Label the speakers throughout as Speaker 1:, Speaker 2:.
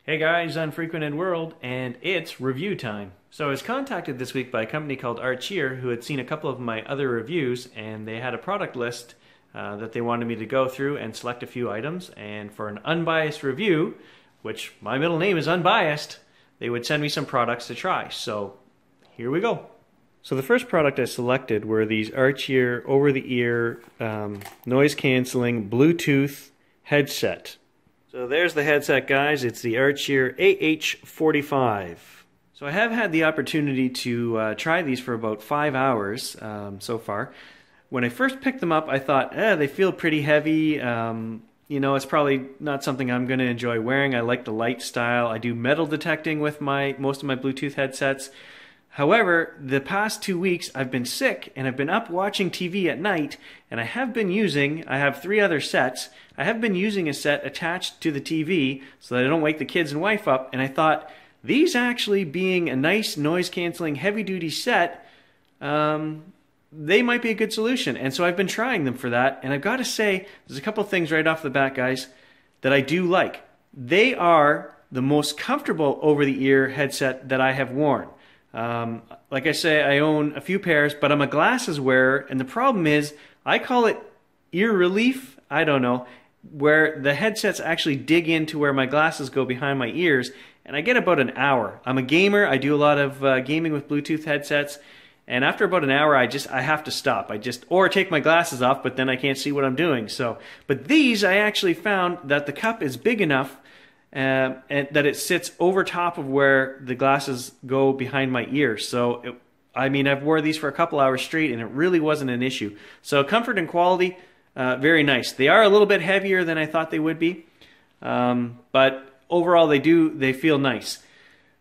Speaker 1: Hey guys, Unfrequented World, and it's review time. So I was contacted this week by a company called Archeer who had seen a couple of my other reviews, and they had a product list that they wanted me to go through and select a few items. And for an unbiased review, which my middle name is Unbiased, they would send me some products to try. So here we go. So the first product I selected were these Archeer over-the-ear noise-canceling Bluetooth headset. So there's the headset, guys. It's the Archeer AH45. So I have had the opportunity to try these for about 5 hours so far. When I first picked them up, I thought, they feel pretty heavy. You know, it's probably not something I'm going to enjoy wearing. I like the light style. I do metal detecting with most of my Bluetooth headsets. However, the past 2 weeks I've been sick and I've been up watching TV at night, and I have 3 other sets. I have been using a set attached to the TV so that I don't wake the kids and wife up, and I thought these actually being a nice noise canceling heavy duty set, they might be a good solution. And so I've been trying them for that, and I've got to say there's a couple things right off the bat, guys, that I do like. They are the most comfortable over-the-ear headset that I have worn. Like I say, I own a few pairs, but I'm a glasses wearer, and the problem is, I call it ear relief, I don't know, where the headsets actually dig into where my glasses go behind my ears, and I get about an hour. I'm a gamer, I do a lot of gaming with Bluetooth headsets, and after about an hour, I have to stop. Or take my glasses off, but then I can't see what I'm doing. But these, I actually found that the cup is big enough and that it sits over top of where the glasses go behind my ears. So, I've worn these for a couple hours straight, and it really wasn't an issue. So comfort and quality, very nice. They are a little bit heavier than I thought they would be, but overall they feel nice.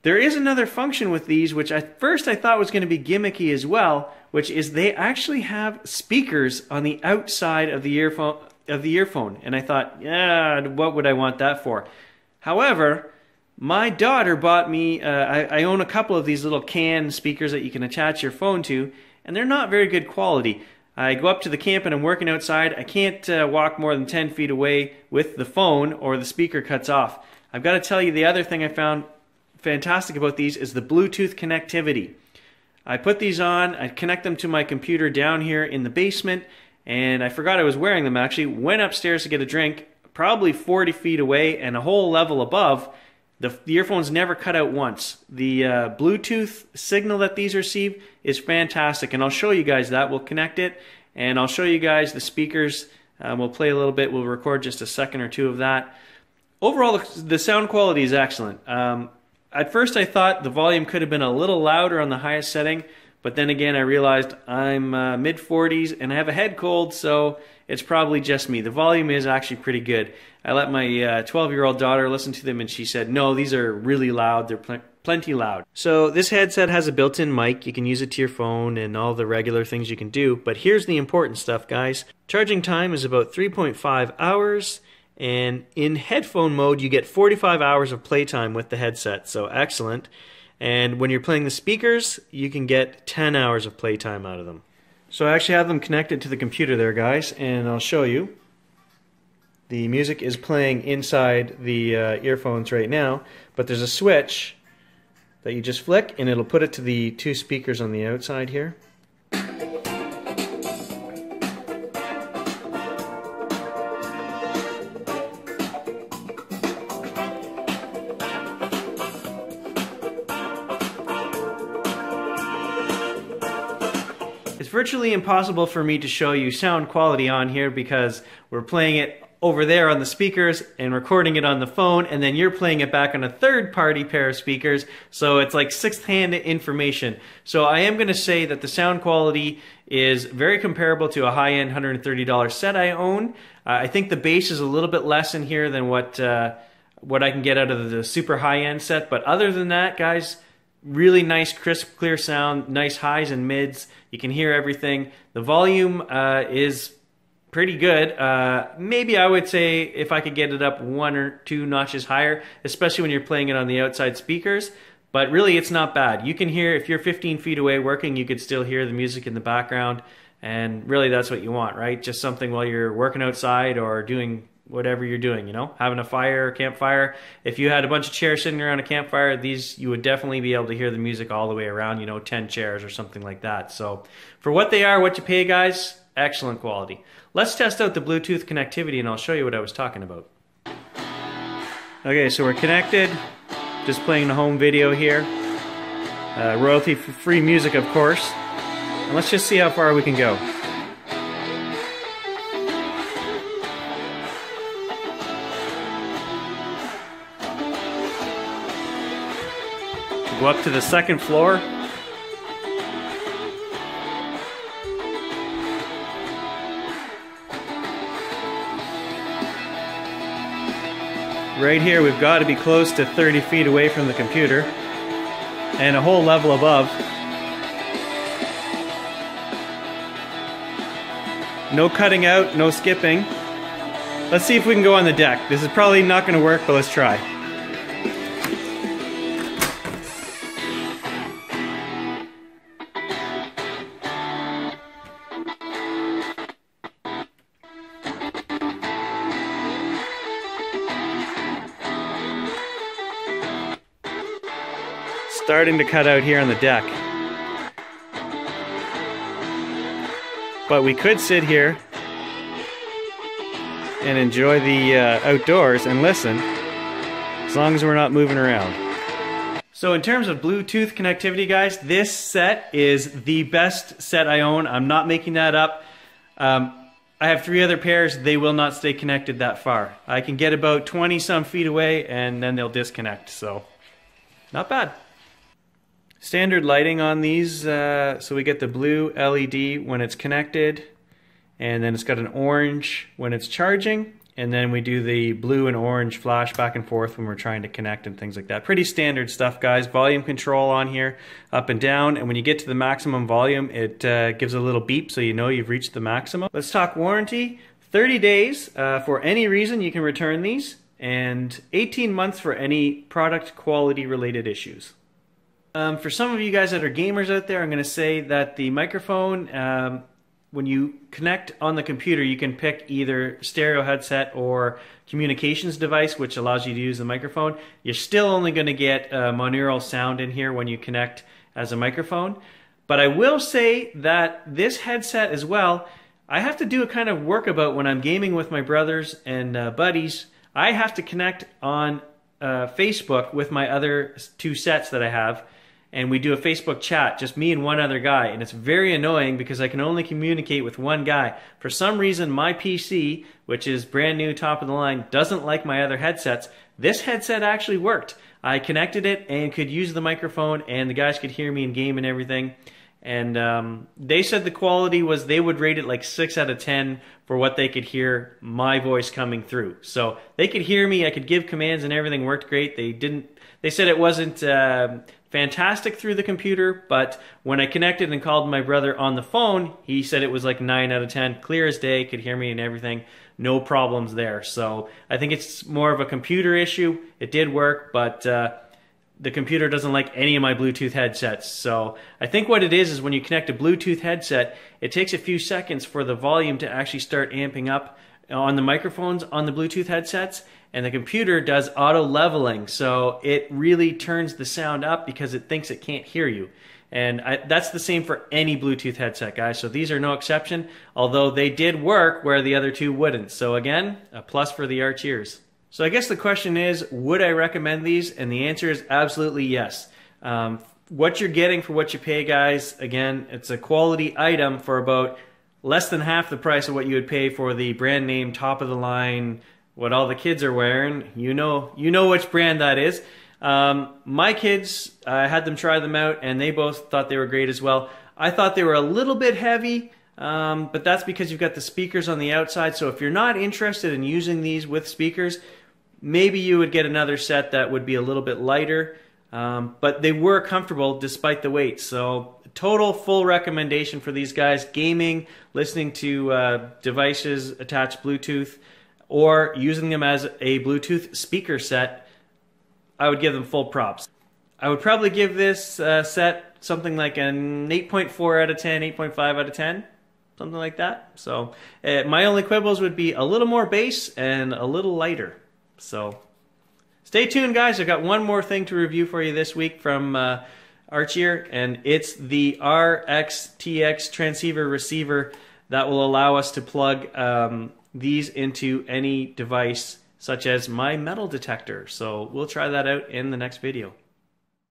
Speaker 1: There is another function with these, which at first I thought was going to be gimmicky as well, which is they actually have speakers on the outside of the earphone. And I thought, yeah, what would I want that for? However, my daughter bought me, I own a couple of these little can speakers that you can attach your phone to, and they're not very good quality. I go up to the camp and I'm working outside. I can't walk more than 10 feet away with the phone or the speaker cuts off. I've got to tell you, the other thing I found fantastic about these is the Bluetooth connectivity. I put these on, I connect them to my computer down here in the basement, and I forgot I was wearing them actually. Went upstairs to get a drink, probably 40 feet away and a whole level above. The earphones never cut out once. The Bluetooth signal that these receive is fantastic, and I'll show you guys that. We'll connect it, and I'll show you guys the speakers. We'll play a little bit. We'll record just a second or two of that. Overall, the sound quality is excellent. At first, I thought the volume could have been a little louder on the highest setting, but then again, I realized I'm mid-40s and I have a head cold, so it's probably just me. The volume is actually pretty good. I let my 12-year-old daughter listen to them, and she said, no, these are really loud. They're plenty loud. So this headset has a built-in mic. You can use it to your phone and all the regular things you can do. But here's the important stuff, guys. Charging time is about 3.5 hours. And in headphone mode, you get 45 hours of playtime with the headset. So excellent. And when you're playing the speakers, you can get 10 hours of playtime out of them. So I actually have them connected to the computer there, guys, and I'll show you. The music is playing inside the earphones right now, but there's a switch that you just flick, and it'll put it to the 2 speakers on the outside here. It's virtually impossible for me to show you sound quality on here because we're playing it over there on the speakers and recording it on the phone, and then you're playing it back on a third-party pair of speakers, so it's like sixth-hand information. So I am going to say that the sound quality is very comparable to a high-end $130 set I own. I think the bass is a little bit less in here than what I can get out of the super high-end set, but other than that, guys, really nice, crisp, clear sound, nice highs and mids. You can hear everything. The volume is pretty good. Maybe I would say if I could get it up 1 or 2 notches higher, especially when you're playing it on the outside speakers. But really, it's not bad. You can hear, if you're 15 feet away working, you could still hear the music in the background. And really, that's what you want, right? Just something while you're working outside or doing whatever you're doing, you know, having a fire, campfire. If you had a bunch of chairs sitting around a campfire, these, you would definitely be able to hear the music all the way around, you know, 10 chairs or something like that. So for what they are, what you pay, guys, excellent quality. Let's test out the Bluetooth connectivity and I'll show you what I was talking about. Okay, so we're connected, just playing the home video here. Royalty-free music, of course. And let's just see how far we can go. Go up to the second floor. Right here we've got to be close to 30 feet away from the computer and a whole level above. No cutting out, no skipping. Let's see if we can go on the deck. This is probably not going to work, but let's try. Starting to cut out here on the deck. But we could sit here and enjoy the outdoors and listen, as long as we're not moving around. So in terms of Bluetooth connectivity, guys, this set is the best set I own. I'm not making that up. I have 3 other pairs. They will not stay connected that far. I can get about 20 some feet away and then they'll disconnect, so not bad. Standard lighting on these, so we get the blue LED when it's connected, and then it's got an orange when it's charging, and then we do the blue and orange flash back and forth when we're trying to connect and things like that. Pretty standard stuff, guys. Volume control on here, up and down, and when you get to the maximum volume, it gives a little beep so you know you've reached the maximum. Let's talk warranty. 30 days for any reason you can return these, and 18 months for any product quality related issues. For some of you guys that are gamers out there, I'm going to say that the microphone, when you connect on the computer, you can pick either stereo headset or communications device, which allows you to use the microphone. You're still only going to get monaural sound in here when you connect as a microphone. But I will say that this headset as well, I have to do a kind of workabout when I'm gaming with my brothers and buddies. I have to connect on Facebook with my other 2 sets that I have. And we do a Facebook chat, just me and one other guy, and it's very annoying because I can only communicate with one guy. For some reason, my PC, which is brand new, top of the line, doesn't like my other headsets. This headset actually worked. I connected it and could use the microphone, and the guys could hear me in game and everything. And they said the quality was, they would rate it like 6 out of 10 for what they could hear my voice coming through. So they could hear me, I could give commands and everything worked great. They said it wasn't fantastic through the computer, but when I connected and called my brother on the phone, he said it was like 9 out of 10, clear as day, could hear me and everything, no problems there. So I think it's more of a computer issue. It did work, but the computer doesn't like any of my Bluetooth headsets. So I think what it is when you connect a Bluetooth headset, it takes a few seconds for the volume to actually start amping up on the microphones on the Bluetooth headsets, and the computer does auto leveling, so it really turns the sound up because it thinks it can't hear you. And that's the same for any Bluetooth headset, guys, so these are no exception, although they did work where the other 2 wouldn't. So again, a plus for the Archeers. So I guess the question is, would I recommend these? And the answer is absolutely yes. What you're getting for what you pay, guys, again, it's a quality item for about less than half the price of what you would pay for the brand name, top of the line, what all the kids are wearing. You know which brand that is. My kids, I had them try them out and they both thought they were great as well. I thought they were a little bit heavy, but that's because you've got the speakers on the outside. So if you're not interested in using these with speakers, maybe you would get another set that would be a little bit lighter. But they were comfortable despite the weight. So total full recommendation for these guys. Gaming, listening to devices attached Bluetooth, or using them as a Bluetooth speaker set, I would give them full props. I would probably give this set something like an 8.4 out of 10, 8.5 out of 10. something like that. So my only quibbles would be a little more bass and a little lighter. So stay tuned, guys. I've got one more thing to review for you this week from Archeer, and it's the RXTX transceiver receiver that will allow us to plug these into any device, such as my metal detector. So we'll try that out in the next video.